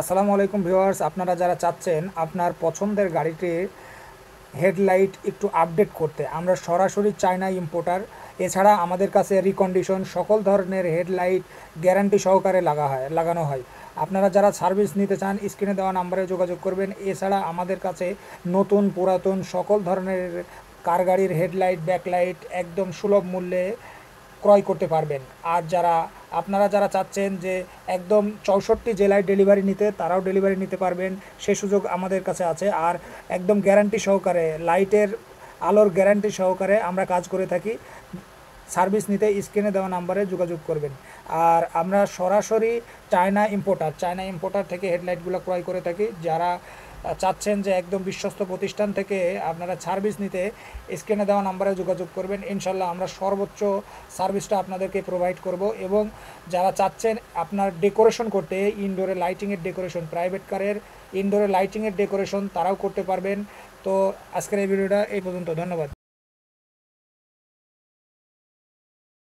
আসসালামু আলাইকুম ভিউয়ার্স, আপনারা যারা চাচ্ছেন আপনার পছন্দের গাড়িটির হেডলাইট একটু আপডেট করতে, আমরা সরাসরি চায়না ইম্পোর্টার। এছাড়া আমাদের কাছে রিকন্ডিশন সকল ধরনের হেডলাইট গ্যারান্টি সহকারে লাগানো হয়। আপনারা যারা সার্ভিস নিতে চান স্ক্রিনে দেওয়া নাম্বারে যোগাযোগ করবেন। এছাড়া আমাদের কাছে নতুন পুরাতন সকল ধরনের কার গাড়ির হেডলাইট ব্যাকলাইট একদম সুলভ মূল্যে ক্রয় করতে পারবেন। আর আপনারা যারা চাচ্ছেন যে একদম 64 জেলায় ডেলিভারি নিতে, তারাও ডেলিভারি নিতে পারবেন, সে সুযোগ আমাদের কাছে আছে। আর একদম গ্যারান্টি সহকারে লাইটের আলোর গ্যারান্টি সহকারে আমরা কাজ করে থাকি। সার্ভিস নিতে স্ক্রিনে দেওয়া নাম্বারে যোগাযোগ করবেন। আর আমরা সরাসরি চায়না ইম্পোর্টার থেকে হেডলাইটগুলো ক্রয় করে থাকি। যারা চাচ্ছেন যে একদম বিশ্বস্ত প্রতিষ্ঠান থেকে আপনারা সার্ভিস নিতে স্ক্রিনে দেওয়া নাম্বারে যোগাযোগ করবেন। ইনশাল্লাহ আমরা সর্বোচ্চ সার্ভিসটা আপনাদেরকে প্রোভাইড করব। এবং যারা চাচ্ছেন আপনার ডেকোরেশন করতে, ইনডোরে লাইটিংয়ের ডেকোরেশন, প্রাইভেট কারের ইনডোরে লাইটিংয়ের ডেকোরেশন, তারাও করতে পারবেন। তো আজকের এই ভিডিওটা এই পর্যন্ত। ধন্যবাদ।